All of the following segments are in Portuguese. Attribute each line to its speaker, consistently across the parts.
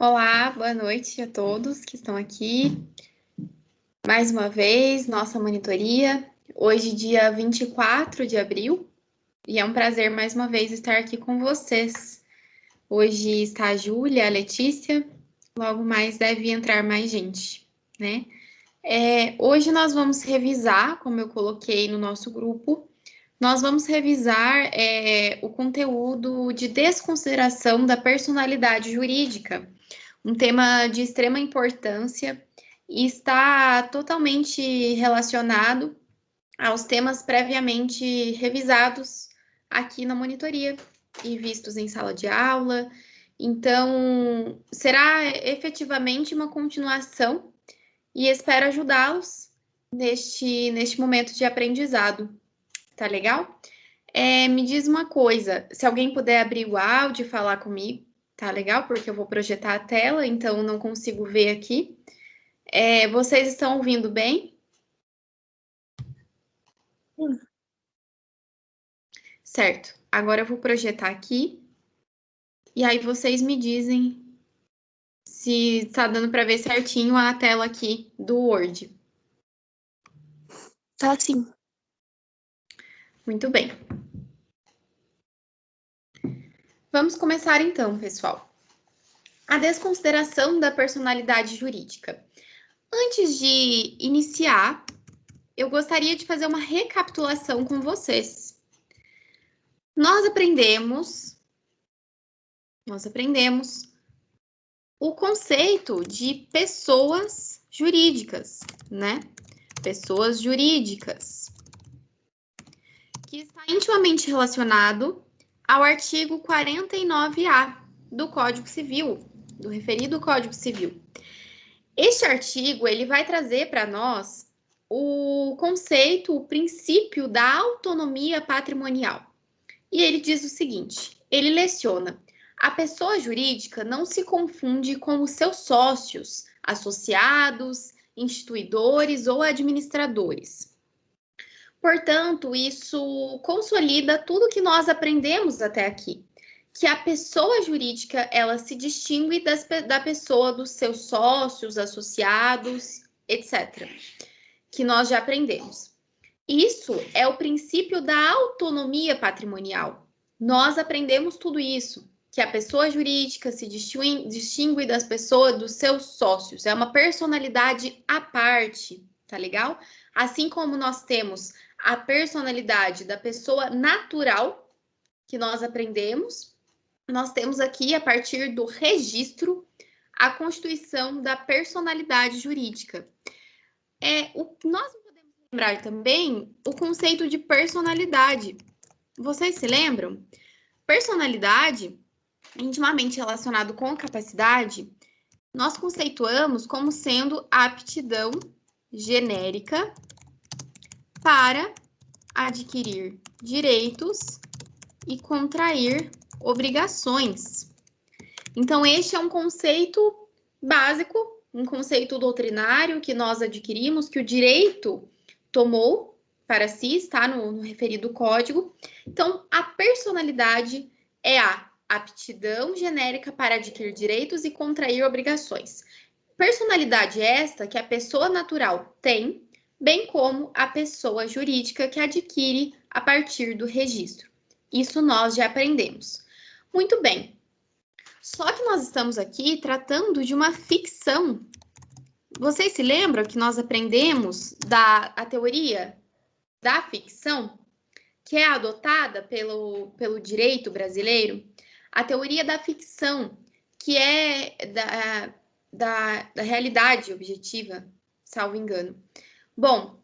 Speaker 1: Olá, boa noite a todos que estão aqui. Mais uma vez, nossa monitoria. Hoje, dia 24 de abril, e é um prazer mais uma vez estar aqui com vocês. Hoje está a Júlia, a Letícia, logo mais deve entrar mais gente, né? Hoje nós vamos revisar, como eu coloquei no nosso grupo, nós vamos revisar o conteúdo de desconsideração da personalidade jurídica, um tema de extrema importância e está totalmente relacionado aos temas previamente revisados aqui na monitoria e vistos em sala de aula. Então, será efetivamente uma continuação e espero ajudá-los neste momento de aprendizado. Tá legal? Me diz uma coisa, se alguém puder abrir o áudio e falar comigo, tá legal? Porque eu vou projetar a tela, então não consigo ver aqui. Vocês estão ouvindo bem?
Speaker 2: Sim.
Speaker 1: Certo. Agora eu vou projetar aqui. E aí vocês me dizem se está dando para ver certinho a tela aqui do Word.
Speaker 2: Tá sim.
Speaker 1: Muito bem. Vamos começar então, pessoal. A desconsideração da personalidade jurídica. Antes de iniciar, eu gostaria de fazer uma recapitulação com vocês. Nós aprendemos o conceito de pessoas jurídicas, né? Pessoas jurídicas, que está intimamente relacionado ao artigo 49A do Código Civil, do referido Código Civil. Este artigo, ele vai trazer para nós o conceito, o princípio da autonomia patrimonial. E ele diz o seguinte, ele leciona: a pessoa jurídica não se confunde com os seus sócios, associados, instituidores ou administradores. Portanto, isso consolida tudo que nós aprendemos até aqui, que a pessoa jurídica, ela se distingue da pessoa dos seus sócios, associados, etc., que nós já aprendemos. Isso é o princípio da autonomia patrimonial. Nós aprendemos tudo isso, que a pessoa jurídica se distingue das pessoas, dos seus sócios, é uma personalidade à parte, tá legal? Assim como nós temos a personalidade da pessoa natural, que nós aprendemos, nós temos aqui, a partir do registro, a constituição da personalidade jurídica. Nós podemos lembrar também o conceito de personalidade. Vocês se lembram? Personalidade, intimamente relacionado com capacidade, nós conceituamos como sendo a aptidão genérica para adquirir direitos e contrair obrigações. Então, este é um conceito básico, um conceito doutrinário que nós adquirimos, que o direito tomou para si, está no referido código. Então, a personalidade é a aptidão genérica para adquirir direitos e contrair obrigações. Personalidade esta que a pessoa natural tem, bem como a pessoa jurídica que adquire a partir do registro. Isso nós já aprendemos. Muito bem. Só que nós estamos aqui tratando de uma ficção. Vocês se lembram que nós aprendemos a teoria da ficção, que é adotada pelo direito brasileiro? A teoria da ficção, que é da realidade objetiva, salvo engano. Bom,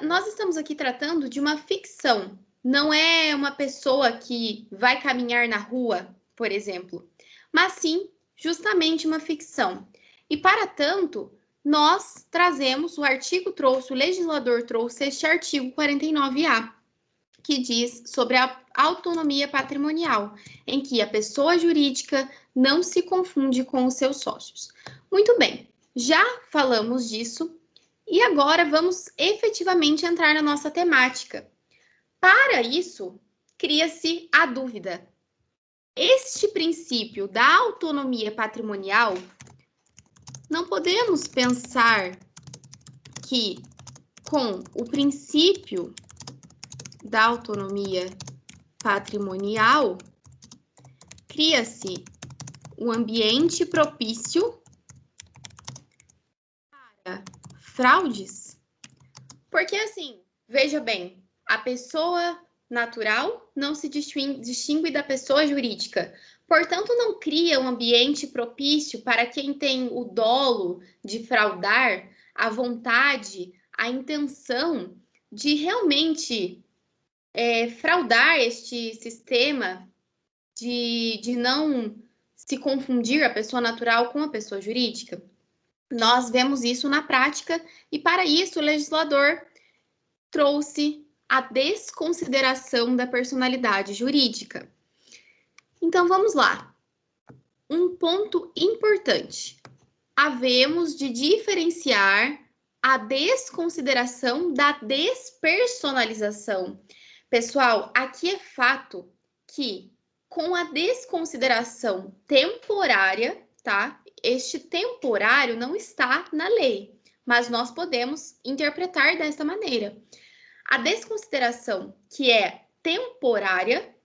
Speaker 1: nós estamos aqui tratando de uma ficção. Não é uma pessoa que vai caminhar na rua, por exemplo, mas sim justamente uma ficção. E para tanto, nós trazemos, o legislador trouxe este artigo 49A, que diz sobre a autonomia patrimonial, em que a pessoa jurídica não se confunde com os seus sócios. Muito bem, já falamos disso e agora vamos efetivamente entrar na nossa temática. Para isso, cria-se a dúvida. este princípio da autonomia patrimonial, não podemos pensar que com o princípio da autonomia patrimonial cria-se um ambiente propício para fraudes. Porque assim, veja bem, a pessoa natural não se distingue da pessoa jurídica. Portanto, não cria um ambiente propício para quem tem o dolo de fraudar, a vontade, a intenção de realmente fraudar este sistema, de não se confundir a pessoa natural com a pessoa jurídica. Nós vemos isso na prática e, para isso, o legislador trouxe a desconsideração da personalidade jurídica. Então, vamos lá. Um ponto importante. Havemos de diferenciar a desconsideração da despersonalização. Pessoal, aqui é fato que com a desconsideração temporária, tá? Este temporário não está na lei, mas nós podemos interpretar desta maneira. A desconsideração, que é temporária,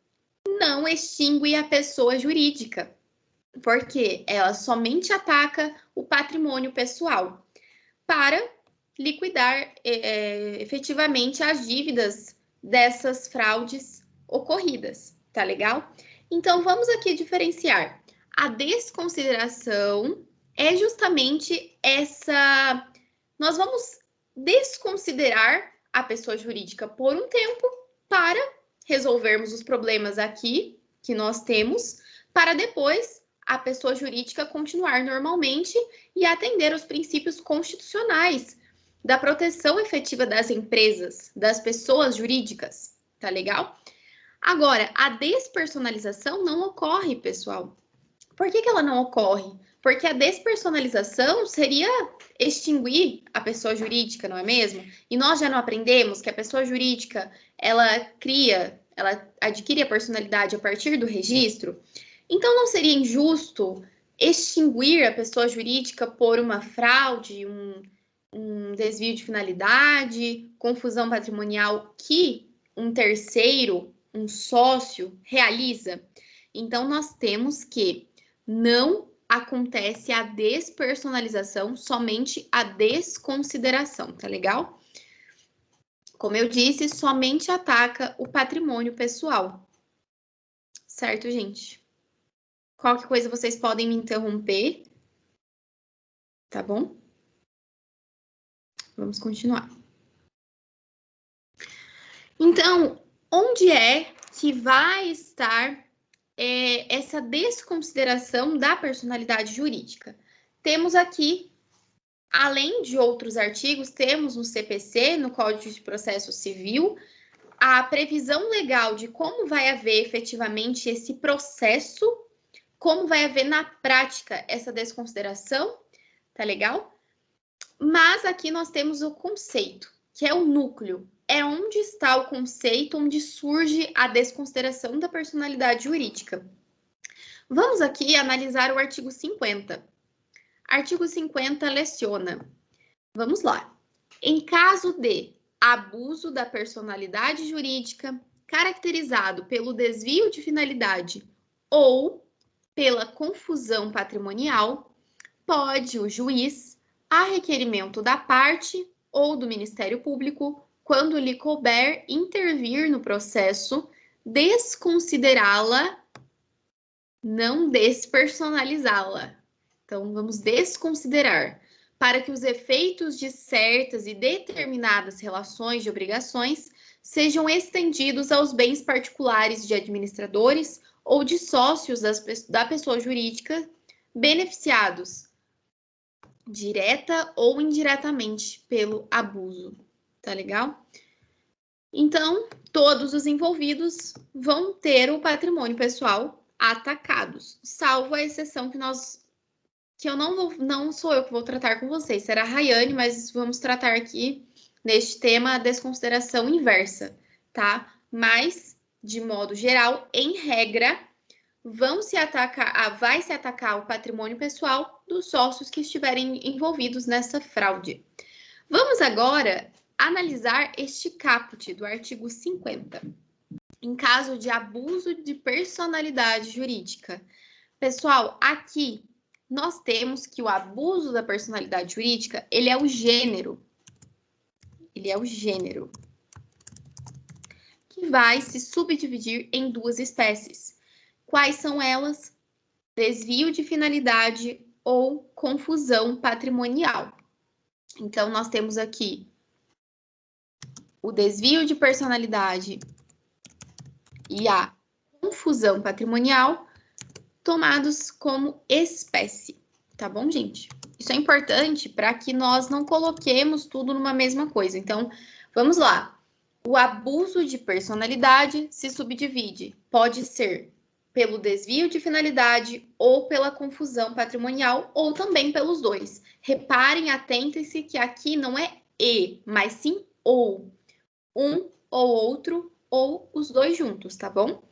Speaker 1: não extingue a pessoa jurídica, porque ela somente ataca o patrimônio pessoal para liquidar efetivamente as dívidas dessas fraudes ocorridas, tá legal? Então, vamos aqui diferenciar. A desconsideração é justamente essa... Nós vamos desconsiderar a pessoa jurídica por um tempo para resolvermos os problemas aqui que nós temos, para depois a pessoa jurídica continuar normalmente e atender os princípios constitucionais da proteção efetiva das empresas, das pessoas jurídicas, tá legal? Agora, a despersonalização não ocorre, pessoal. Por que ela não ocorre? Porque a despersonalização seria extinguir a pessoa jurídica, não é mesmo? E nós já não aprendemos que a pessoa jurídica, ela adquire a personalidade a partir do registro? Então, não seria injusto extinguir a pessoa jurídica por uma fraude, um desvio de finalidade, confusão patrimonial que um terceiro, um sócio, realiza? Então, nós temos que não acontece a despersonalização, somente a desconsideração, tá legal? Como eu disse, somente ataca o patrimônio pessoal. Certo, gente? Qualquer coisa vocês podem me interromper, tá bom? Vamos continuar. Então, onde é que vai estar essa desconsideração da personalidade jurídica? Temos aqui, além de outros artigos, temos no CPC, no Código de Processo Civil, a previsão legal de como vai haver efetivamente esse processo, como vai haver na prática essa desconsideração, tá legal? Mas aqui nós temos o conceito, que é o núcleo. É onde está o conceito, onde surge a desconsideração da personalidade jurídica. Vamos aqui analisar o artigo 50. Artigo 50 leciona. Vamos lá. Em caso de abuso da personalidade jurídica, caracterizado pelo desvio de finalidade ou pela confusão patrimonial, pode o juiz, a requerimento da parte ou do Ministério Público, quando lhe couber intervir no processo, desconsiderá-la, não despersonalizá-la. Então, vamos desconsiderar, para que os efeitos de certas e determinadas relações de obrigações sejam estendidos aos bens particulares de administradores ou de sócios da pessoa jurídica beneficiados direta ou indiretamente pelo abuso, tá legal? Então, todos os envolvidos vão ter o patrimônio pessoal atacados, salvo a exceção que eu não sou eu que vou tratar com vocês, será a Rayane, mas vamos tratar aqui neste tema a desconsideração inversa, tá? Mas, de modo geral, em regra, vai se atacar o patrimônio pessoal dos sócios que estiverem envolvidos nessa fraude. Vamos agora analisar este caput do artigo 50. Em caso de abuso de personalidade jurídica. Pessoal, aqui nós temos que o abuso da personalidade jurídica, ele é o gênero. Ele é o gênero que vai se subdividir em duas espécies. Quais são elas? Desvio de finalidade ou confusão patrimonial. Então, nós temos aqui o desvio de personalidade e a confusão patrimonial tomados como espécie, tá bom, gente? Isso é importante para que nós não coloquemos tudo numa mesma coisa. Então, vamos lá. O abuso de personalidade se subdivide. Pode ser pelo desvio de finalidade ou pela confusão patrimonial, ou também pelos dois. Reparem, atentem-se que aqui não é e, mas sim ou. Um ou outro, ou os dois juntos, tá bom?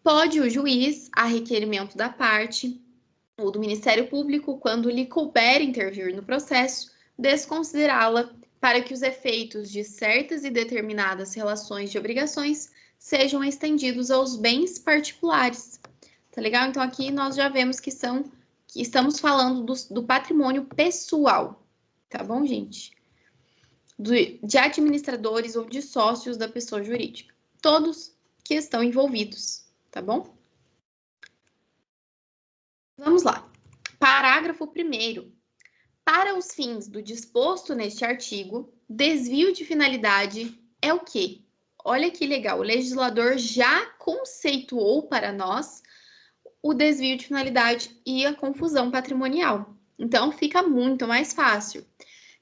Speaker 1: Pode o juiz, a requerimento da parte ou do Ministério Público, quando lhe couber intervir no processo, desconsiderá-la para que os efeitos de certas e determinadas relações de obrigações sejam estendidos aos bens particulares. Tá legal? Então, aqui nós já vemos que estamos falando do patrimônio pessoal. Tá bom, gente? De administradores ou de sócios da pessoa jurídica. Todos que estão envolvidos, tá bom? Vamos lá. Parágrafo 1º. Para os fins do disposto neste artigo, desvio de finalidade é o quê? Olha que legal, o legislador já conceituou para nós o desvio de finalidade e a confusão patrimonial. Então, fica muito mais fácil.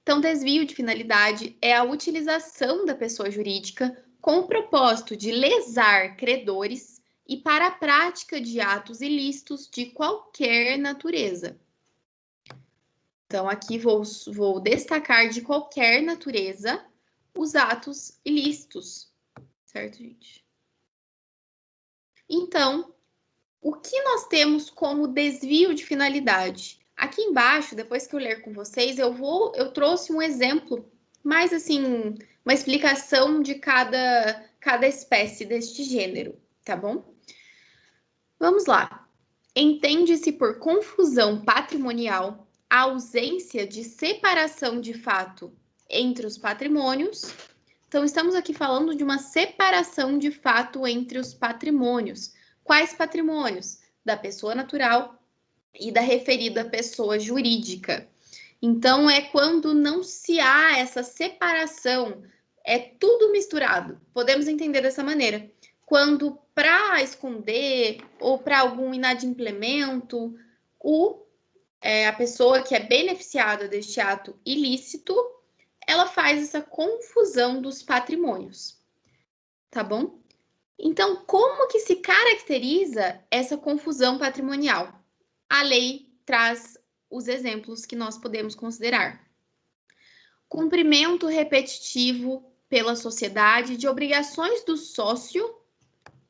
Speaker 1: Então, desvio de finalidade é a utilização da pessoa jurídica com o propósito de lesar credores e para a prática de atos ilícitos de qualquer natureza. Então, aqui vou destacar de qualquer natureza os atos ilícitos, certo, gente? Então, o que nós temos como desvio de finalidade? Aqui embaixo, depois que eu ler com vocês, eu trouxe um exemplo, mais assim, uma explicação de cada espécie deste gênero, tá bom? Vamos lá. Entende-se por confusão patrimonial a ausência de separação de fato entre os patrimônios. Então, estamos aqui falando de uma separação de fato entre os patrimônios. Quais patrimônios? Da pessoa natural e da referida pessoa jurídica. Então, é quando não se há essa separação, é tudo misturado. Podemos entender dessa maneira. Quando, para esconder ou para algum inadimplemento, a pessoa que é beneficiada deste ato ilícito, ela faz essa confusão dos patrimônios, tá bom? Então, como que se caracteriza essa confusão patrimonial? A lei traz os exemplos que nós podemos considerar. Cumprimento repetitivo pela sociedade de obrigações do sócio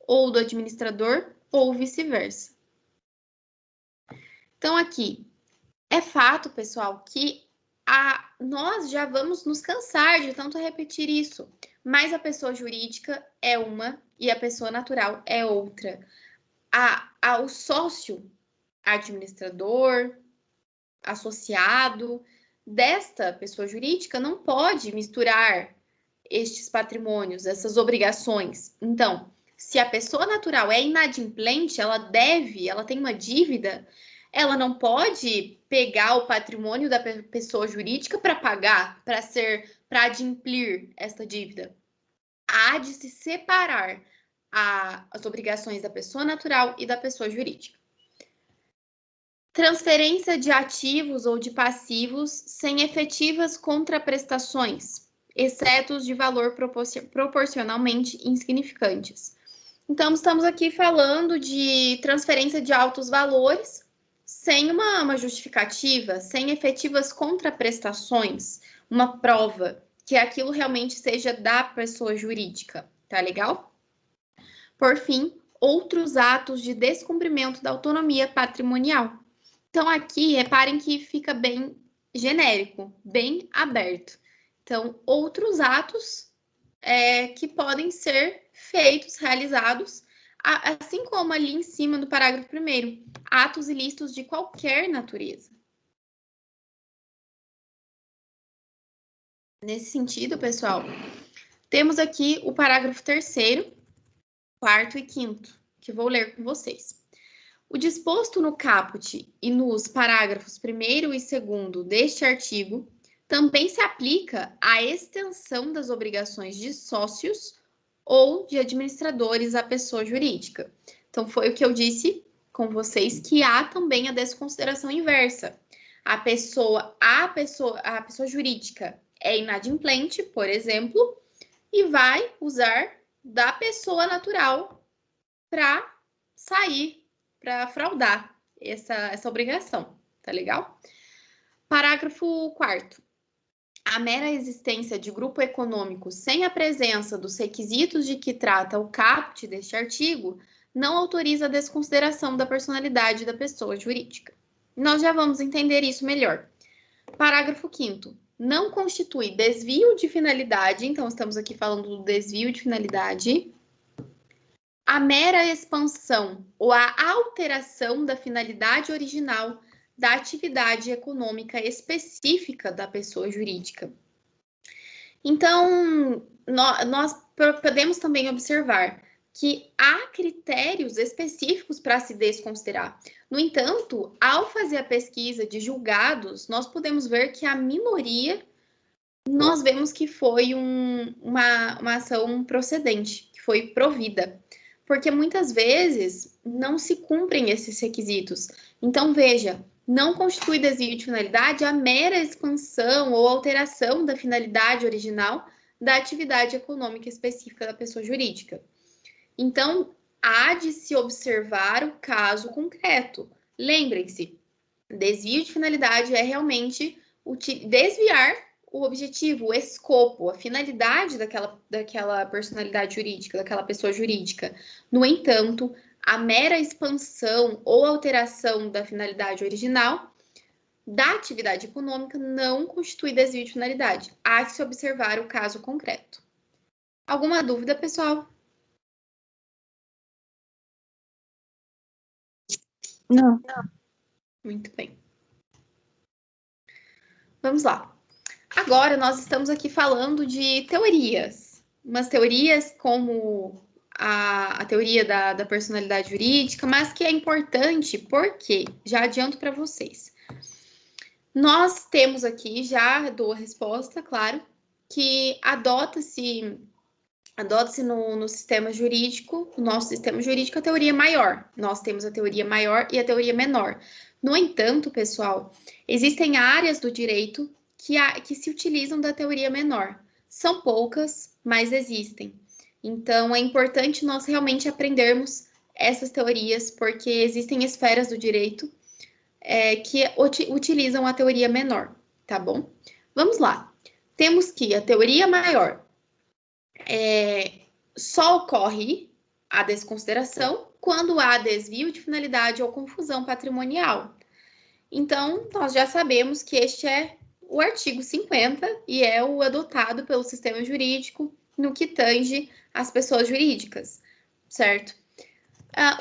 Speaker 1: ou do administrador, ou vice-versa. Então, aqui, é fato, pessoal, que nós já vamos nos cansar de tanto repetir isso, mas a pessoa jurídica é uma e a pessoa natural é outra. O sócio administrador, associado desta pessoa jurídica não pode misturar estes patrimônios, essas obrigações. Então, se a pessoa natural é inadimplente, ela tem uma dívida, ela não pode pegar o patrimônio da pessoa jurídica para pagar, para adimplir esta dívida. Há de se separar as obrigações da pessoa natural e da pessoa jurídica. Transferência de ativos ou de passivos sem efetivas contraprestações, exceto os de valor proporcionalmente insignificantes. Então, estamos aqui falando de transferência de altos valores sem uma justificativa, sem efetivas contraprestações, uma prova que aquilo realmente seja da pessoa jurídica, tá legal? Por fim, outros atos de descumprimento da autonomia patrimonial. Então, aqui, reparem que fica bem genérico, bem aberto. Então, outros atos que podem ser feitos, realizados, assim como ali em cima do parágrafo 1º, atos ilícitos de qualquer natureza. Nesse sentido, pessoal, temos aqui o parágrafo 3º, 4º e 5º, que vou ler com vocês. O disposto no caput e nos parágrafos 1º e 2º deste artigo também se aplica à extensão das obrigações de sócios ou de administradores à pessoa jurídica. Então, foi o que eu disse com vocês, que há também a desconsideração inversa. A pessoa jurídica é inadimplente, por exemplo, e vai usar da pessoa natural para sair, para fraudar essa obrigação, tá legal? Parágrafo 4º. A mera existência de grupo econômico sem a presença dos requisitos de que trata o caput deste artigo não autoriza a desconsideração da personalidade da pessoa jurídica. Nós já vamos entender isso melhor. Parágrafo 5º. Não constitui desvio de finalidade, então estamos aqui falando do desvio de finalidade, a mera expansão ou a alteração da finalidade original da atividade econômica específica da pessoa jurídica. Então, nós podemos também observar que há critérios específicos para se desconsiderar. No entanto, ao fazer a pesquisa de julgados, nós podemos ver que a minoria, nós vemos que foi uma ação procedente, que foi provida. Porque muitas vezes não se cumprem esses requisitos. Então, veja, não constitui desvio de finalidade a mera expansão ou alteração da finalidade original da atividade econômica específica da pessoa jurídica. Então, há de se observar o caso concreto. Lembrem-se, desvio de finalidade é realmente desviar o objetivo, o escopo, a finalidade daquela personalidade jurídica, daquela pessoa jurídica. No entanto, a mera expansão ou alteração da finalidade original da atividade econômica não constitui desvio de finalidade. Há que se observar o caso concreto. Alguma dúvida, pessoal?
Speaker 2: Não.
Speaker 1: Muito bem. Vamos lá. Agora, nós estamos aqui falando de teorias. Umas teorias como a teoria da personalidade jurídica, mas que é importante porque, já adianto para vocês, nós temos aqui, já dou a resposta, claro, que adota-se no sistema jurídico, no nosso sistema jurídico, a teoria maior. Nós temos a teoria maior e a teoria menor. No entanto, pessoal, existem áreas do direito que se utilizam da teoria menor. São poucas, mas existem. Então, é importante nós realmente aprendermos essas teorias, porque existem esferas do direito que utilizam a teoria menor, tá bom? Vamos lá. Temos que a teoria maior só ocorre a desconsideração quando há desvio de finalidade ou confusão patrimonial. Então, nós já sabemos que este é o artigo 50 e é o adotado pelo sistema jurídico no que tange às pessoas jurídicas, certo?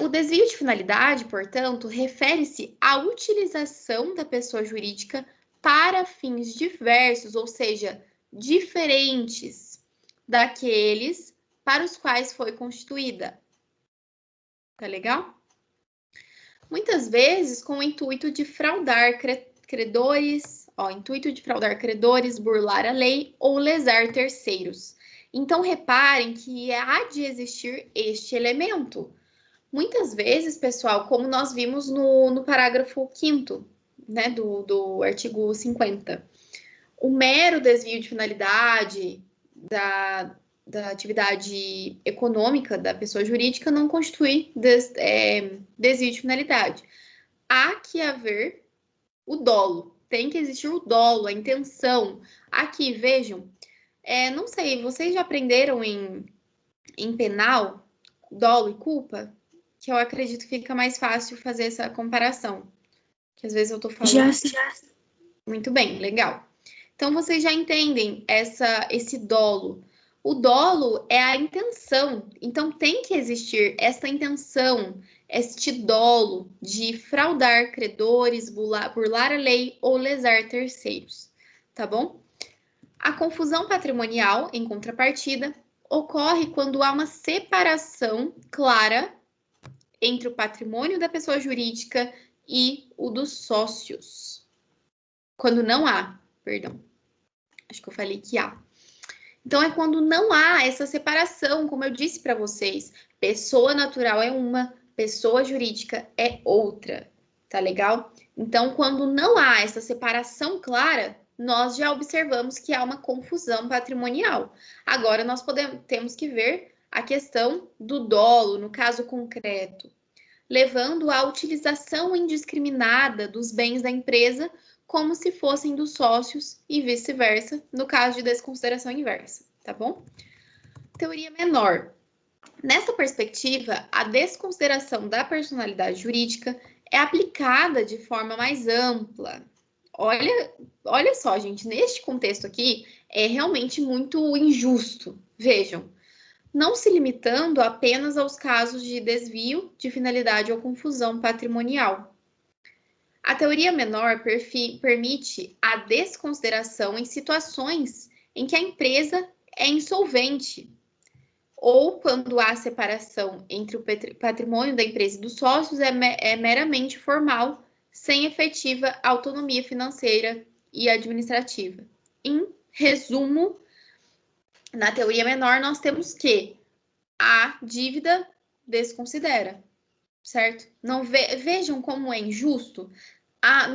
Speaker 1: O desvio de finalidade, portanto, refere-se à utilização da pessoa jurídica para fins diversos, ou seja, diferentes daqueles para os quais foi constituída. Tá legal? Muitas vezes com o intuito de fraudar credores, burlar a lei ou lesar terceiros. Então, reparem que há de existir este elemento. Muitas vezes, pessoal, como nós vimos no parágrafo 5º, né, do artigo 50, o mero desvio de finalidade da atividade econômica da pessoa jurídica não constitui desvio de finalidade. Há que haver o dolo, tem que existir o dolo, a intenção. Aqui, vejam, não sei, vocês já aprenderam em penal, dolo e culpa? que eu acredito que fica mais fácil fazer essa comparação. Que às vezes eu tô falando...
Speaker 2: Já.
Speaker 1: Muito bem, legal. Então, vocês já entendem esse dolo. O dolo é a intenção. Então, tem que existir essa intenção, este dolo de fraudar credores, burlar a lei ou lesar terceiros. Tá bom? A confusão patrimonial, em contrapartida, ocorre quando há uma separação clara entre o patrimônio da pessoa jurídica e o dos sócios. Quando não há, perdão. Acho que eu falei que há. Então, é quando não há essa separação, como eu disse para vocês. Pessoa natural é uma, pessoa jurídica é outra. Tá legal? Então, quando não há essa separação clara, nós já observamos que há uma confusão patrimonial. Agora, nós temos que ver a questão do dolo, no caso concreto, levando à utilização indiscriminada dos bens da empresa como se fossem dos sócios e vice-versa, no caso de desconsideração inversa, tá bom? Teoria menor. Nessa perspectiva, a desconsideração da personalidade jurídica é aplicada de forma mais ampla. Olha só, gente, neste contexto aqui é realmente muito injusto. Vejam, não se limitando apenas aos casos de desvio de finalidade ou confusão patrimonial. A teoria menor permite a desconsideração em situações em que a empresa é insolvente ou quando há separação entre o patrimônio da empresa e dos sócios é meramente formal, sem efetiva autonomia financeira e administrativa. Em resumo, na teoria menor, nós temos que a dívida desconsidera, certo? Não vejam como é injusto.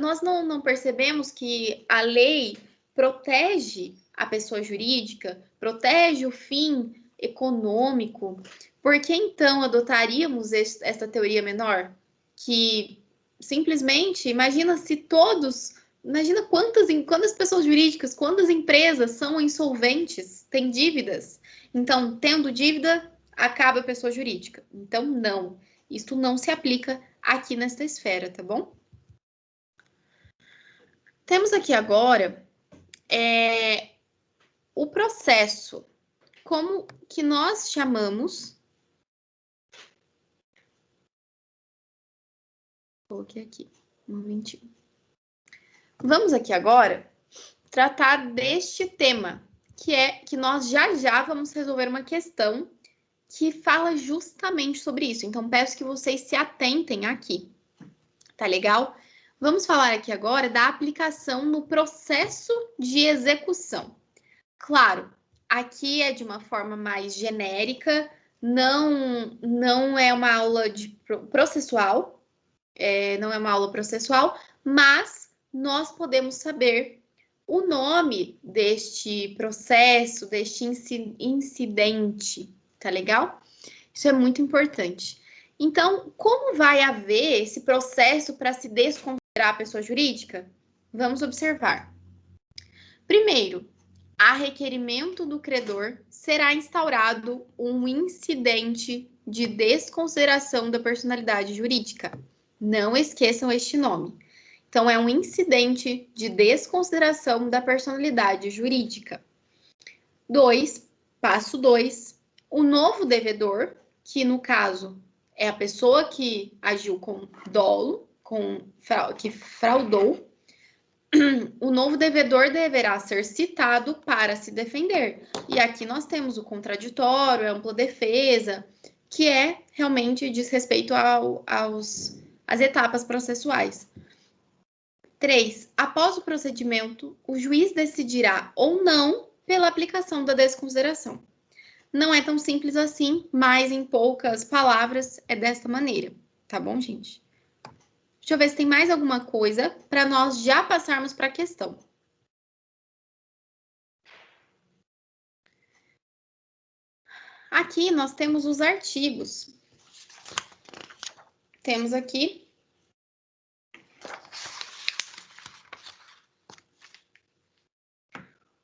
Speaker 1: Nós não percebemos que a lei protege a pessoa jurídica, protege o fim econômico. Por que então adotaríamos essa teoria menor? Que simplesmente, imagina quantas pessoas jurídicas, quantas empresas são insolventes, têm dívidas. Então, tendo dívida, acaba a pessoa jurídica. Então, não. Isto não se aplica aqui nesta esfera, tá bom? Temos aqui agora o processo. Como que nós chamamos... Coloquei aqui, um momentinho. Vamos aqui agora tratar deste tema, que nós já vamos resolver uma questão que fala justamente sobre isso. Então, peço que vocês se atentem aqui. Tá legal? Vamos falar aqui agora da aplicação no processo de execução. Claro, aqui é de uma forma mais genérica, não é uma aula processual, não é uma aula processual, mas nós podemos saber o nome deste processo, deste incidente, tá legal? Isso é muito importante. Então, como vai haver esse processo para se desconsiderar a pessoa jurídica? Vamos observar. Primeiro, a requerimento do credor será instaurado um incidente de desconsideração da personalidade jurídica. Não esqueçam este nome. Então, é um incidente de desconsideração da personalidade jurídica. 2, passo 2, o novo devedor, que no caso é a pessoa que agiu com dolo, que fraudou, o novo devedor deverá ser citado para se defender. E aqui nós temos o contraditório, a ampla defesa, que realmente diz respeito às etapas processuais. 3. Após o procedimento, o juiz decidirá ou não pela aplicação da desconsideração. Não é tão simples assim, mas em poucas palavras é desta maneira, tá bom, gente? Deixa eu ver se tem mais alguma coisa para nós já passarmos para a questão. Aqui nós temos os artigos. Temos aqui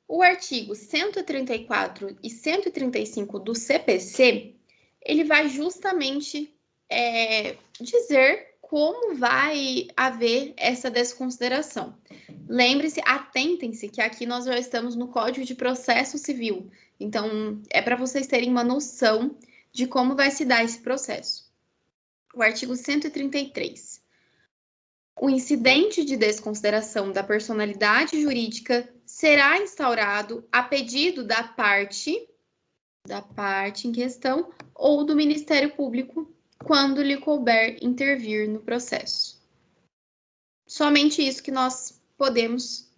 Speaker 1: o artigo 134 e 135 do CPC, ele vai justamente dizer como vai haver essa desconsideração. Lembre-se, atentem-se que aqui nós já estamos no Código de Processo Civil. Então, é para vocês terem uma noção de como vai se dar esse processo. O artigo 133. O incidente de desconsideração da personalidade jurídica será instaurado a pedido da parte em questão ou do Ministério Público, quando lhe couber intervir no processo. Somente isso que nós podemos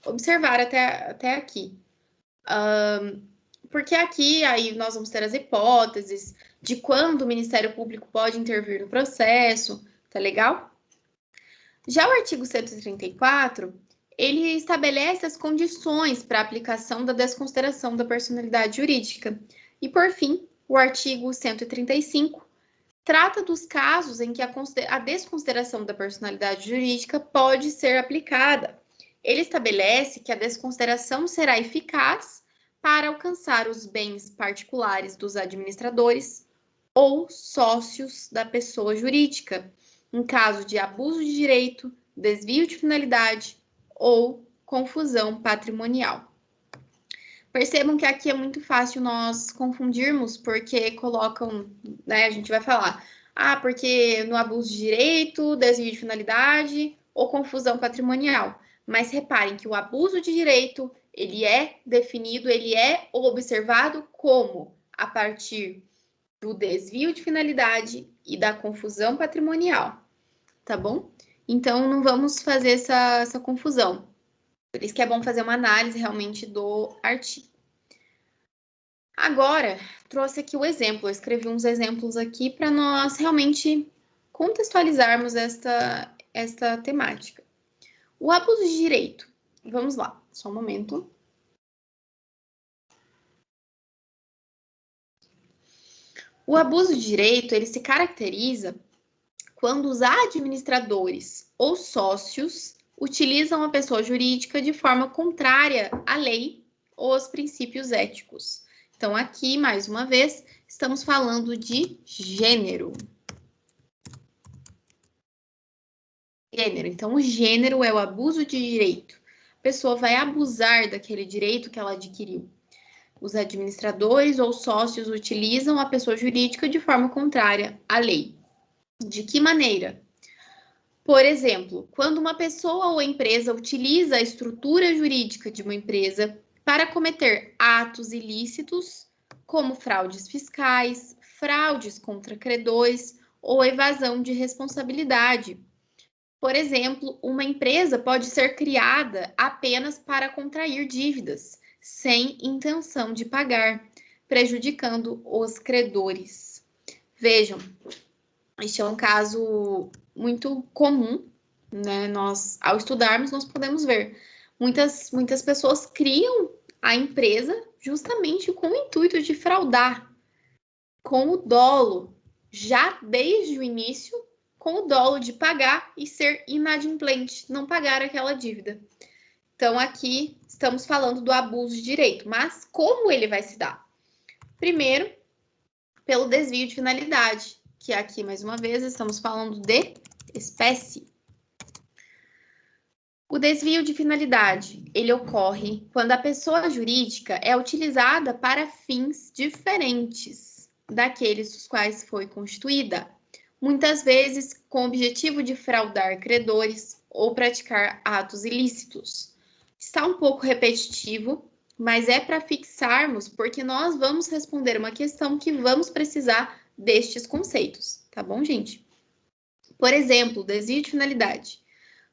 Speaker 1: observar até aqui. Porque aqui aí nós vamos ter as hipóteses de quando o Ministério Público pode intervir no processo, tá legal? Já o artigo 134, ele estabelece as condições para a aplicação da desconsideração da personalidade jurídica. E, por fim, o artigo 135 trata dos casos em que a desconsideração da personalidade jurídica pode ser aplicada. Ele estabelece que a desconsideração será eficaz para alcançar os bens particulares dos administradores ou sócios da pessoa jurídica, em caso de abuso de direito, desvio de finalidade ou confusão patrimonial. Percebam que aqui é muito fácil nós confundirmos, porque colocam, né, a gente vai falar, porque no abuso de direito, desvio de finalidade ou confusão patrimonial. Mas reparem que o abuso de direito, ele é definido, ele é observado como a partir do desvio de finalidade e da confusão patrimonial, tá bom? Então, não vamos fazer essa confusão. Por isso que é bom fazer uma análise realmente do artigo. Agora, trouxe aqui o exemplo. Eu escrevi uns exemplos aqui para nós realmente contextualizarmos esta temática. O abuso de direito. Vamos lá, só um momento. O abuso de direito, ele se caracteriza quando os administradores ou sócios utilizam a pessoa jurídica de forma contrária à lei ou aos princípios éticos. Então, aqui, mais uma vez, estamos falando de gênero. Então, o gênero é o abuso de direito. A pessoa vai abusar daquele direito que ela adquiriu. Os administradores ou sócios utilizam a pessoa jurídica de forma contrária à lei. De que maneira? Por exemplo, quando uma pessoa ou empresa utiliza a estrutura jurídica de uma empresa para cometer atos ilícitos, como fraudes fiscais, fraudes contra credores ou evasão de responsabilidade. Por exemplo, uma empresa pode ser criada apenas para contrair dívidas, sem intenção de pagar, prejudicando os credores. Vejam, este é um caso muito comum, né? Nós, ao estudarmos, nós podemos ver. Muitas pessoas criam a empresa justamente com o intuito de fraudar, com o dolo, já desde o início, com o dolo de pagar e ser inadimplente, não pagar aquela dívida. Então, aqui estamos falando do abuso de direito, mas como ele vai se dar? Primeiro, pelo desvio de finalidade, que aqui, mais uma vez, estamos falando de espécie. O desvio de finalidade, ele ocorre quando a pessoa jurídica é utilizada para fins diferentes daqueles dos quais foi constituída, muitas vezes com o objetivo de fraudar credores ou praticar atos ilícitos. Está um pouco repetitivo, mas é para fixarmos, porque nós vamos responder uma questão que vamos precisar destes conceitos, tá bom, gente? Por exemplo, desvio de finalidade.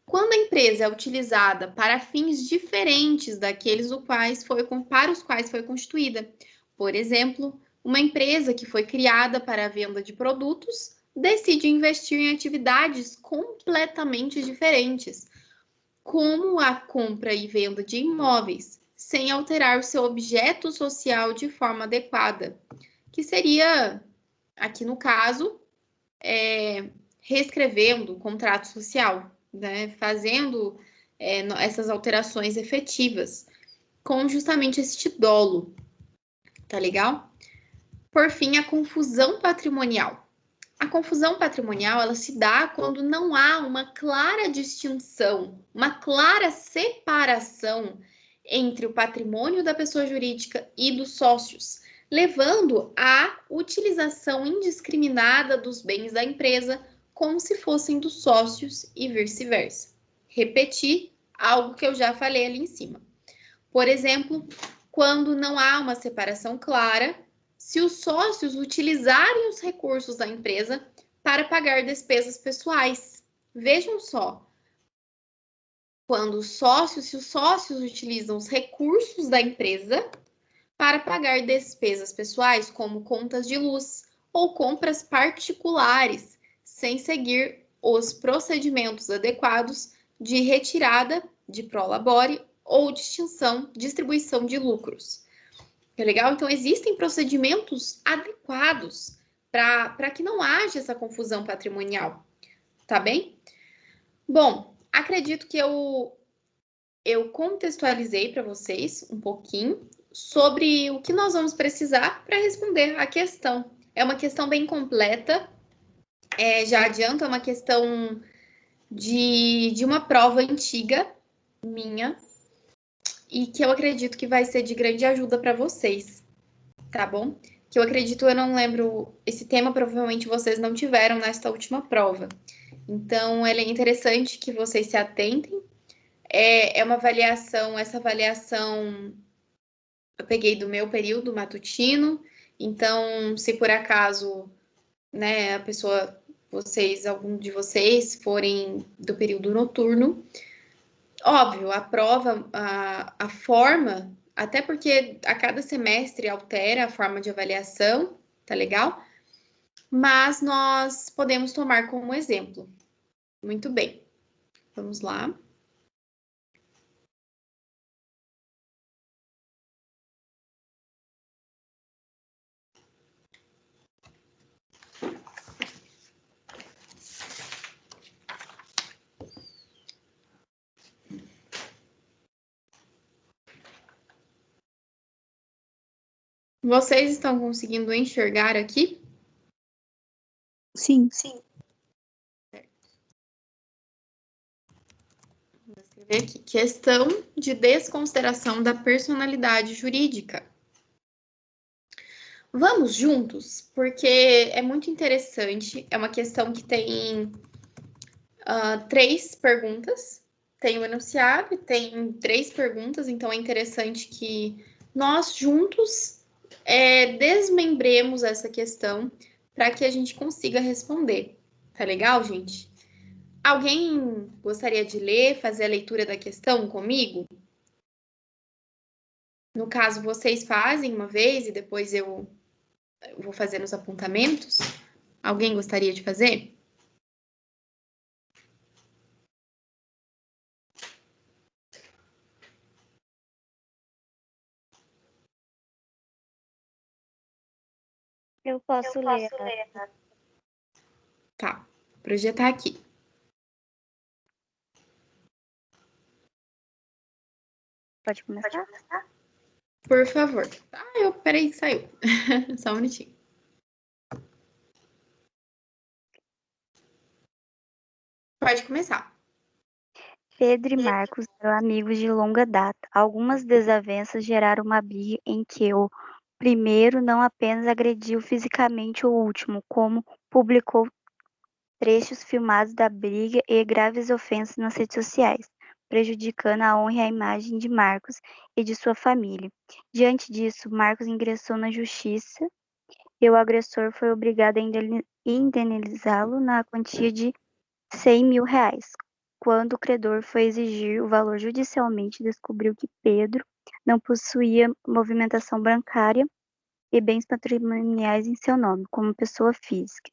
Speaker 1: Quando a empresa é utilizada para fins diferentes daqueles para os quais foi constituída. Por exemplo, uma empresa que foi criada para a venda de produtos decide investir em atividades completamente diferentes, como a compra e venda de imóveis, sem alterar o seu objeto social de forma adequada, que seria, aqui no caso, reescrevendo o contrato social, né, fazendo essas alterações efetivas, com justamente este dolo, tá legal? Por fim, a confusão patrimonial. A confusão patrimonial, ela se dá quando não há uma clara distinção, uma clara separação entre o patrimônio da pessoa jurídica e dos sócios, levando à utilização indiscriminada dos bens da empresa como se fossem dos sócios e vice-versa. Repetir algo que eu já falei ali em cima. Por exemplo, quando não há uma separação clara, se os sócios utilizarem os recursos da empresa para pagar despesas pessoais. Vejam só, quando se os sócios utilizam os recursos da empresa para pagar despesas pessoais, como contas de luz ou compras particulares, sem seguir os procedimentos adequados de retirada de prolabore ou distribuição de lucros. É legal? Então, existem procedimentos adequados para que não haja essa confusão patrimonial, tá bem? Bom, acredito que eu contextualizei para vocês um pouquinho sobre o que nós vamos precisar para responder a questão. É uma questão bem completa, já adianto, é uma questão de uma prova antiga minha e que eu acredito que vai ser de grande ajuda para vocês, tá bom? Que eu acredito, eu não lembro, esse tema provavelmente vocês não tiveram nesta última prova. Então, ele é interessante que vocês se atentem. É uma avaliação, essa avaliação eu peguei do meu período matutino, então, se por acaso, né, a pessoa, algum de vocês forem do período noturno, óbvio, a prova, a forma, até porque a cada semestre altera a forma de avaliação, tá legal? Mas nós podemos tomar como exemplo. Muito bem, vamos lá. Vocês estão conseguindo enxergar aqui?
Speaker 2: Sim.
Speaker 1: Vou escrever aqui. Questão de desconsideração da personalidade jurídica. Vamos juntos, porque é muito interessante. É uma questão que tem 3 perguntas. Tem o enunciado, tem 3 perguntas, então é interessante que nós juntos desmembremos essa questão para que a gente consiga responder. Tá legal, gente? Alguém gostaria de ler, fazer a leitura da questão comigo? No caso, vocês fazem uma vez e depois eu vou fazer os apontamentos. Alguém gostaria de fazer?
Speaker 2: Eu posso ler.
Speaker 1: Tá, vou projetar aqui.
Speaker 2: Pode começar?
Speaker 1: Por favor. Peraí, saiu. Só um minutinho. Pode começar.
Speaker 2: Pedro e Marcos eram amigos de longa data. Algumas desavenças geraram uma briga em que o primeiro não apenas agrediu fisicamente o último, como publicou trechos filmados da briga e graves ofensas nas redes sociais, prejudicando a honra e a imagem de Marcos e de sua família. Diante disso, Marcos ingressou na justiça e o agressor foi obrigado a indenizá-lo na quantia de R$ 100.000. Quando o credor foi exigir o valor judicialmente, descobriu que Pedro não possuía movimentação bancária e bens patrimoniais em seu nome, como pessoa física.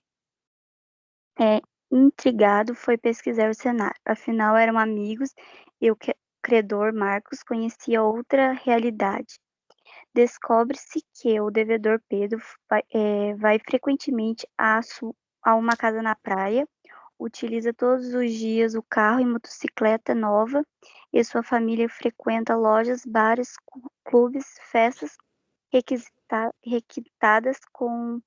Speaker 2: Intrigado, foi pesquisar o cenário. Afinal, eram amigos e o credor Marcos conhecia outra realidade. Descobre-se que o devedor Pedro vai frequentemente a uma casa na praia, utiliza todos os dias o carro e motocicleta nova e sua família frequenta lojas, bares, clubes, festas requintadas com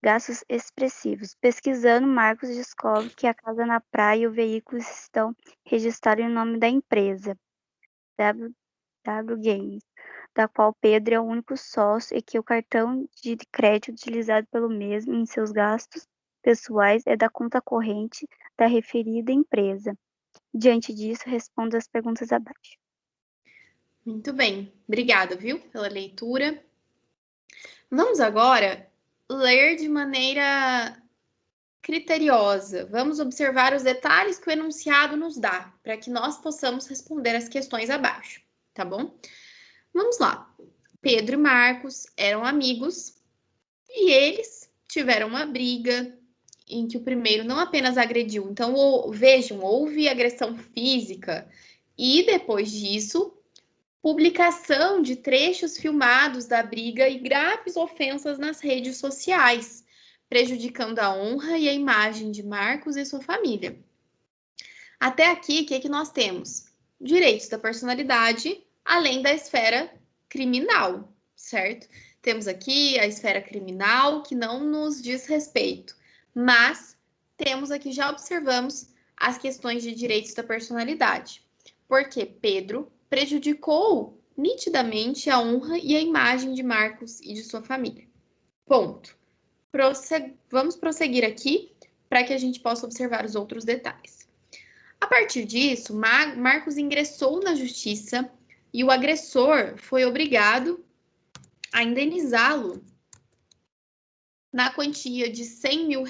Speaker 2: gastos expressivos. Pesquisando, Marcos descobre que a casa na praia e o veículo estão registrados em nome da empresa, WW Games, da qual Pedro é o único sócio e que o cartão de crédito utilizado pelo mesmo em seus gastos pessoais é da conta corrente da referida empresa. Diante disso, responda as perguntas abaixo.
Speaker 1: Muito bem, obrigada, viu, pela leitura. Vamos agora ler de maneira criteriosa. Vamos observar os detalhes que o enunciado nos dá, para que nós possamos responder as questões abaixo, tá bom? Vamos lá. Pedro e Marcos eram amigos e eles tiveram uma briga em que o primeiro não apenas agrediu, então vejam, houve agressão física e depois disso, publicação de trechos filmados da briga e graves ofensas nas redes sociais, prejudicando a honra e a imagem de Marcos e sua família. Até aqui, o que nós temos? Direitos da personalidade, além da esfera criminal, certo? Temos aqui a esfera criminal, que não nos diz respeito, mas temos aqui, já observamos as questões de direitos da personalidade, porque Pedro prejudicou nitidamente a honra e a imagem de Marcos e de sua família. Ponto. Vamos prosseguir aqui para que a gente possa observar os outros detalhes. A partir disso, Marcos ingressou na justiça e o agressor foi obrigado a indenizá-lo na quantia de R$100 mil.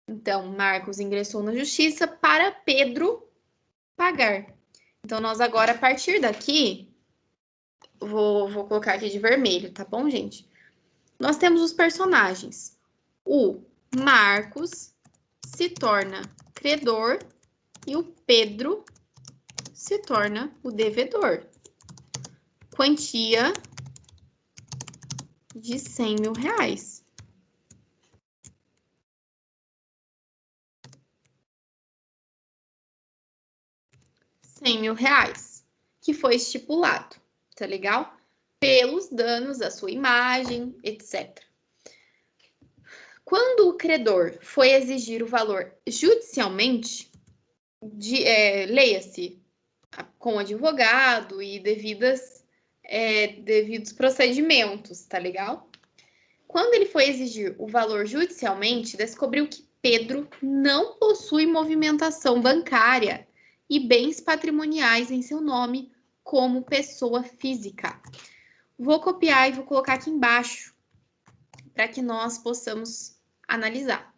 Speaker 1: Então, Marcos ingressou na justiça para Pedro pagar. Então, nós agora, a partir daqui, vou colocar aqui de vermelho, tá bom, gente? Nós temos os personagens. O Marcos se torna credor e o Pedro se torna o devedor. Quantia de R$100 mil. R$100 mil, que foi estipulado, tá legal? Pelos danos à sua imagem, etc. Quando o credor foi exigir o valor judicialmente, leia-se com advogado e devidos procedimentos, tá legal? Quando ele foi exigir o valor judicialmente, descobriu que Pedro não possui movimentação bancária e bens patrimoniais em seu nome como pessoa física. Vou copiar e vou colocar aqui embaixo para que nós possamos analisar.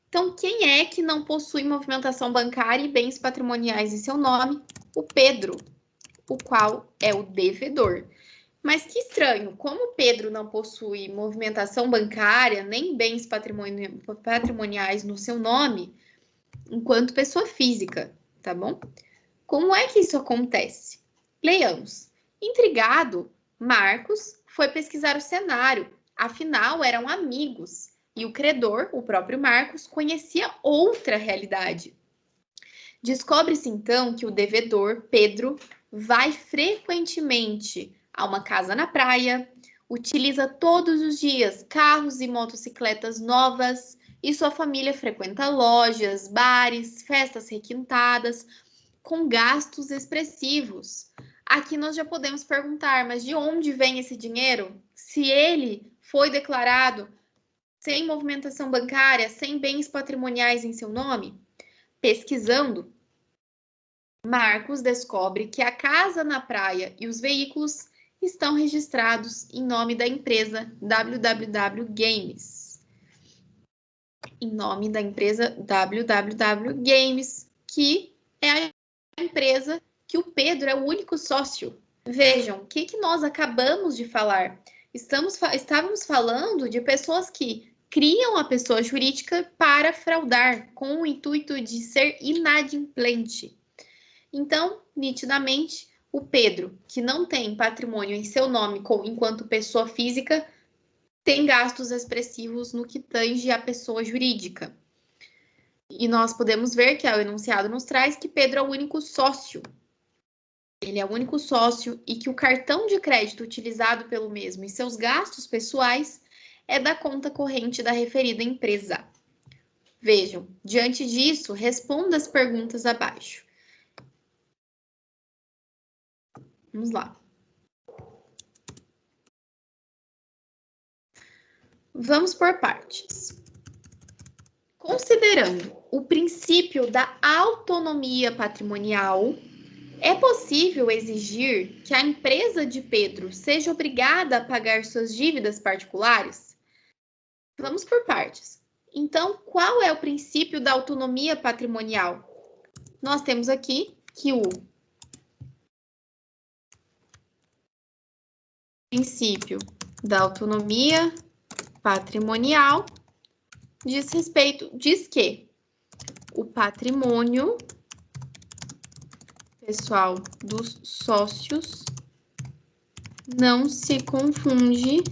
Speaker 1: Então, quem é que não possui movimentação bancária e bens patrimoniais em seu nome? O Pedro, o qual é o devedor. Mas que estranho, como Pedro não possui movimentação bancária nem bens patrimoniais no seu nome, enquanto pessoa física, tá bom? Como é que isso acontece? Leiamos. Intrigado, Marcos foi pesquisar o cenário, afinal eram amigos, e o credor, o próprio Marcos, conhecia outra realidade. Descobre-se então que o devedor, Pedro, vai frequentemente a uma casa na praia, utiliza todos os dias carros e motocicletas novas e sua família frequenta lojas, bares, festas requintadas, com gastos expressivos. Aqui nós já podemos perguntar, mas de onde vem esse dinheiro? Se ele foi declarado sem movimentação bancária, sem bens patrimoniais em seu nome? Pesquisando, Marcos descobre que a casa na praia e os veículos estão registrados em nome da empresa WW Games. Em nome da empresa WW Games, que é a empresa que o Pedro é o único sócio. Vejam, o que nós acabamos de falar? Estávamos falando de pessoas que criam a pessoa jurídica para fraudar, com o intuito de ser inadimplente. Então, nitidamente, o Pedro, que não tem patrimônio em seu nome enquanto pessoa física, tem gastos expressivos no que tange à pessoa jurídica. E nós podemos ver que o enunciado nos traz que Pedro é o único sócio. Ele é o único sócio e que o cartão de crédito utilizado pelo mesmo em seus gastos pessoais é da conta corrente da referida empresa. Vejam, diante disso, responda as perguntas abaixo. Vamos lá. Vamos por partes. Considerando o princípio da autonomia patrimonial, é possível exigir que a empresa de Pedro seja obrigada a pagar suas dívidas particulares? Vamos por partes. Então, qual é o princípio da autonomia patrimonial? Nós temos aqui que o princípio da autonomia patrimonial diz que o patrimônio pessoal dos sócios não se confunde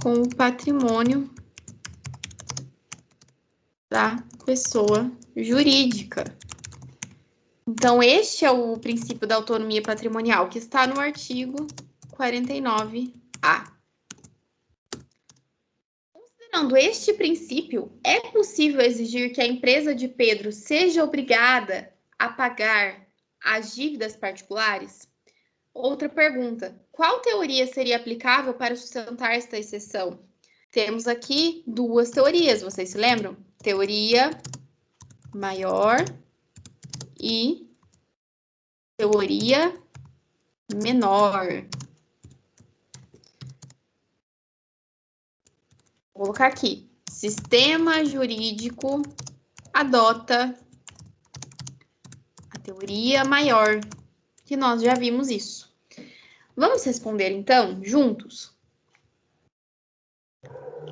Speaker 1: com o patrimônio da pessoa jurídica. Então, este é o princípio da autonomia patrimonial, que está no artigo 49A. Considerando este princípio, é possível exigir que a empresa de Pedro seja obrigada a pagar as dívidas particulares? Outra pergunta: qual teoria seria aplicável para sustentar esta exceção? Temos aqui duas teorias, vocês se lembram? Teoria maior e teoria menor. Vou colocar aqui. Sistema jurídico adota a teoria maior, que nós já vimos isso. Vamos responder, então, juntos?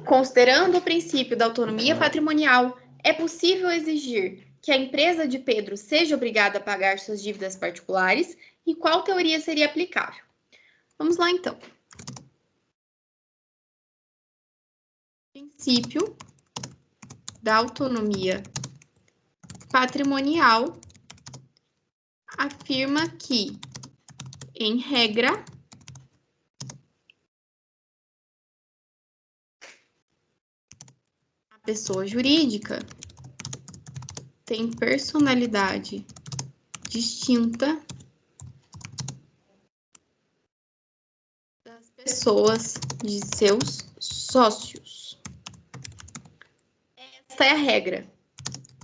Speaker 1: Considerando o princípio da autonomia patrimonial, é possível exigir que a empresa de Pedro seja obrigada a pagar suas dívidas particulares? E qual teoria seria aplicável? Vamos lá, então. Princípio da autonomia patrimonial afirma que, em regra, a pessoa jurídica tem personalidade distinta das pessoas de seus sócios. Esta é a regra.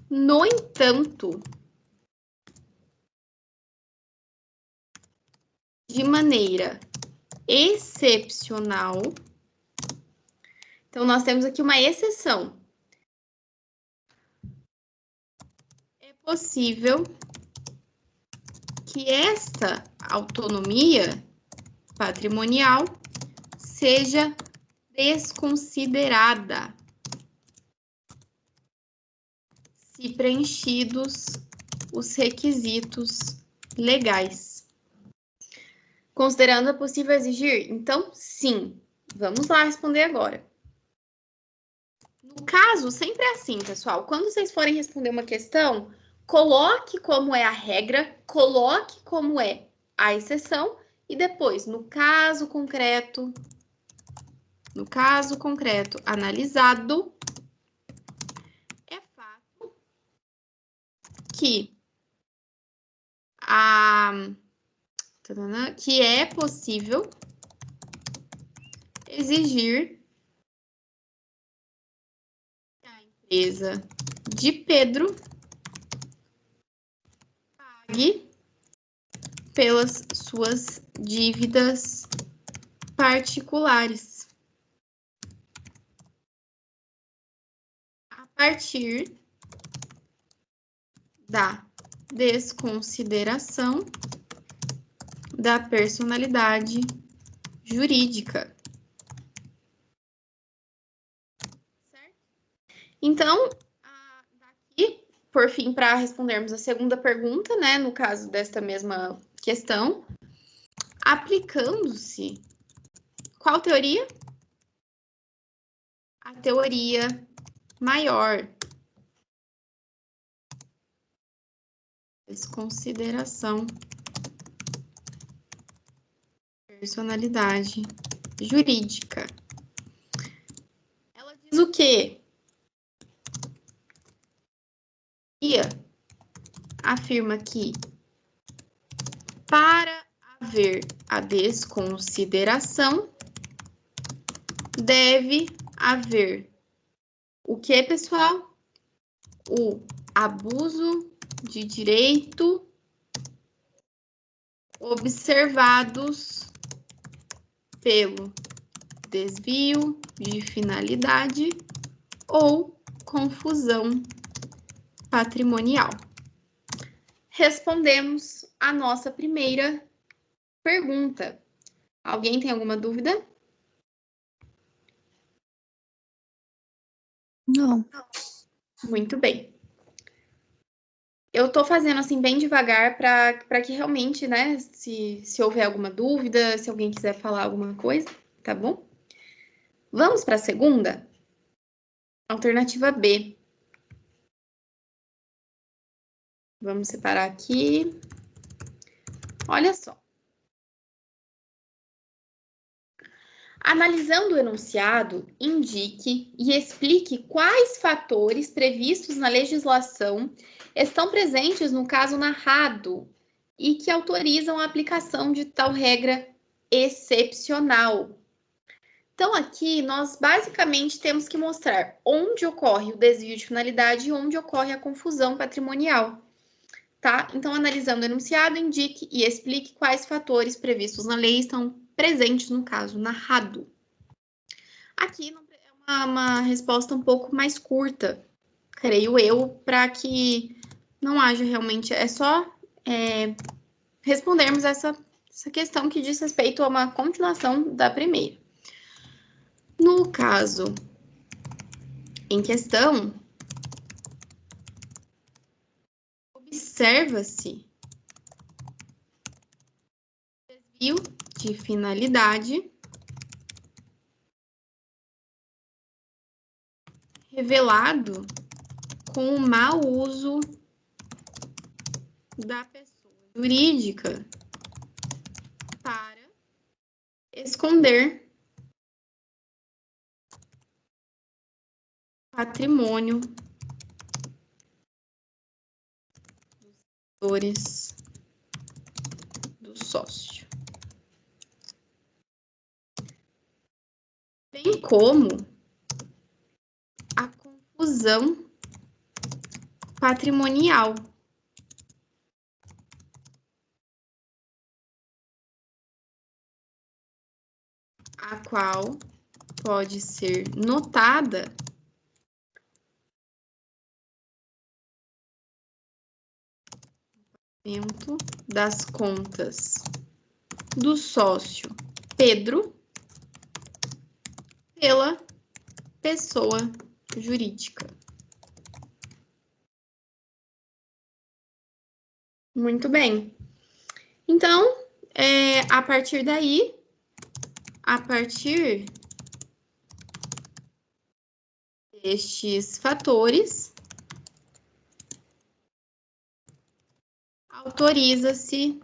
Speaker 1: No entanto, de maneira excepcional, então nós temos aqui uma exceção. É possível que esta autonomia patrimonial seja desconsiderada se preenchidos os requisitos legais. Considerando, é possível exigir? Então, sim. Vamos lá responder agora. No caso, sempre é assim, pessoal. Quando vocês forem responder uma questão, coloque como é a regra, coloque como é a exceção e depois, no caso concreto analisado, é fato que é possível exigir que a empresa de Pedro pague pelas suas dívidas particulares a partir da desconsideração da personalidade jurídica. Certo? Então, daqui, por fim, para respondermos a segunda pergunta, né, no caso desta mesma questão, aplicando-se qual teoria? A teoria maior. Desconsideração personalidade jurídica. o quê? Afirma que para haver a desconsideração, deve haver o que, pessoal? O abuso de direito observados pelo desvio de finalidade ou confusão patrimonial. Respondemos a nossa primeira pergunta. Alguém tem alguma dúvida?
Speaker 2: Não.
Speaker 1: Muito bem. Eu tô fazendo assim bem devagar para que realmente, né, se houver alguma dúvida, se alguém quiser falar alguma coisa, tá bom? Vamos para a segunda? Alternativa B. Vamos separar aqui. Olha só. Analisando o enunciado, indique e explique quais fatores previstos na legislação estão presentes no caso narrado e que autorizam a aplicação de tal regra excepcional. Então, aqui nós basicamente temos que mostrar onde ocorre o desvio de finalidade e onde ocorre a confusão patrimonial. Tá? Então, analisando o enunciado, indique e explique quais fatores previstos na lei estão presentes no caso narrado. Aqui é uma resposta um pouco mais curta, creio eu, para que não haja realmente... É só respondermos essa questão que diz respeito a uma continuação da primeira. No caso em questão, observa-se desvio de finalidade revelado com o mau uso da pessoa jurídica para esconder patrimônio dos devedores do sócio, bem como a confusão patrimonial, a qual pode ser notada dentro das contas do sócio Pedro pela pessoa jurídica. Muito bem. Então, a partir daí, a partir destes fatores, autoriza-se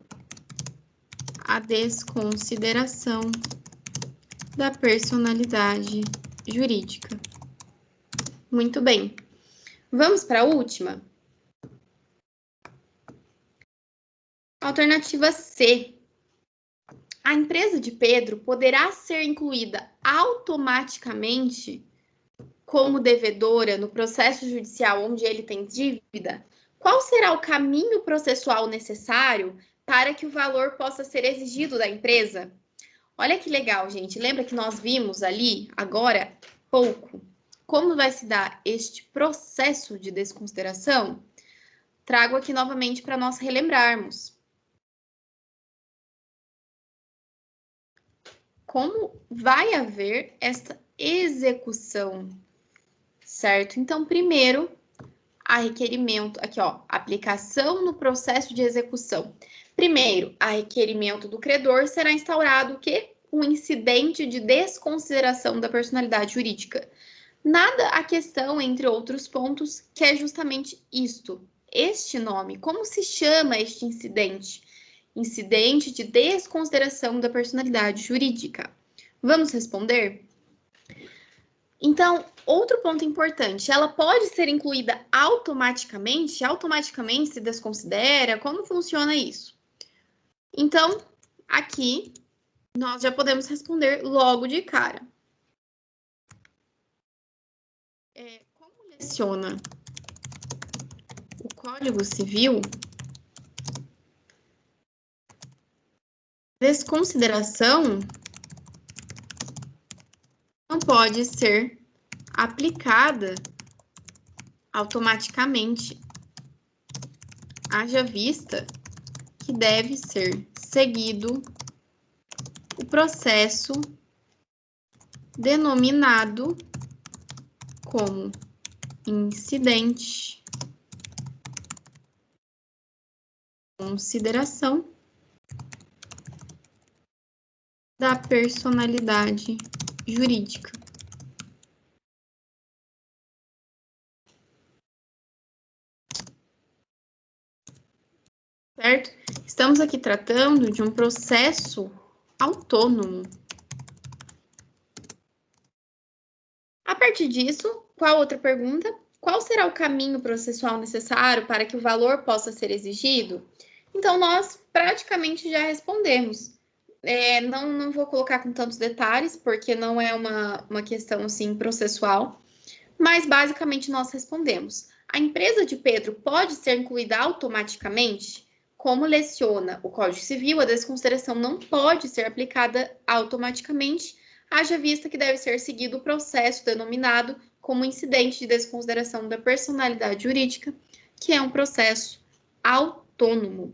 Speaker 1: a desconsideração da personalidade jurídica. Muito bem. Vamos para a última? Alternativa C. A empresa de Pedro poderá ser incluída automaticamente como devedora no processo judicial onde ele tem dívida? Qual será o caminho processual necessário para que o valor possa ser exigido da empresa? Olha que legal, gente. Lembra que nós vimos ali, agora, pouco, como vai se dar este processo de desconsideração? Trago aqui novamente para nós relembrarmos. Como vai haver esta execução, certo? Então, primeiro, a requerimento, aqui ó, aplicação no processo de execução. Primeiro, a requerimento do credor será instaurado o quê? Um incidente de desconsideração da personalidade jurídica. Nada a questão, entre outros pontos, que é justamente isto. Este nome, como se chama este incidente? Incidente de desconsideração da personalidade jurídica. Vamos responder? Então, outro ponto importante, ela pode ser incluída automaticamente? Automaticamente se desconsidera? Como funciona isso? Então, aqui, nós já podemos responder logo de cara. Como leciona o Código Civil, desconsideração não pode ser aplicada automaticamente, haja vista que deve ser seguido o processo denominado como incidente, consideração da personalidade jurídica. Certo? Estamos aqui tratando de um processo autônomo. A partir disso, qual outra pergunta? Qual será o caminho processual necessário para que o valor possa ser exigido? Então, nós praticamente já respondemos. Não vou colocar com tantos detalhes, porque não é uma questão assim processual, mas basicamente nós respondemos. A empresa de Pedro pode ser incluída automaticamente? Como leciona o Código Civil, a desconsideração não pode ser aplicada automaticamente, haja vista que deve ser seguido o processo denominado como incidente de desconsideração da personalidade jurídica, que é um processo autônomo.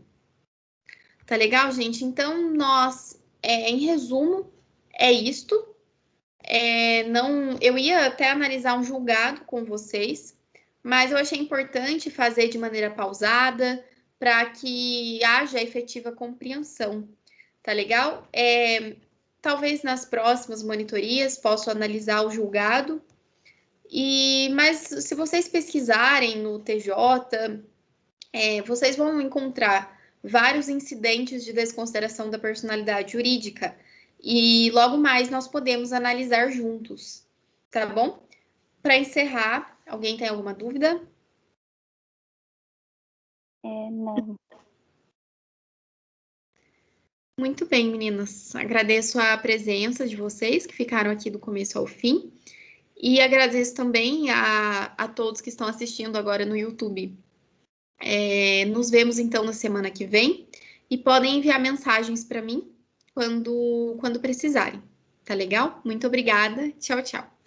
Speaker 1: Tá legal, gente? Então, nós, em resumo, é isto. Eu ia até analisar um julgado com vocês, mas eu achei importante fazer de maneira pausada para que haja efetiva compreensão, tá legal? Talvez nas próximas monitorias possa analisar o julgado, mas se vocês pesquisarem no TJ, vocês vão encontrar vários incidentes de desconsideração da personalidade jurídica e logo mais nós podemos analisar juntos, tá bom? Para encerrar, alguém tem alguma dúvida?
Speaker 2: Não.
Speaker 1: Muito bem, meninas. Agradeço a presença de vocês que ficaram aqui do começo ao fim e agradeço também a todos que estão assistindo agora no YouTube. Nos vemos então na semana que vem e podem enviar mensagens para mim quando precisarem. Tá legal? Muito obrigada. Tchau, tchau.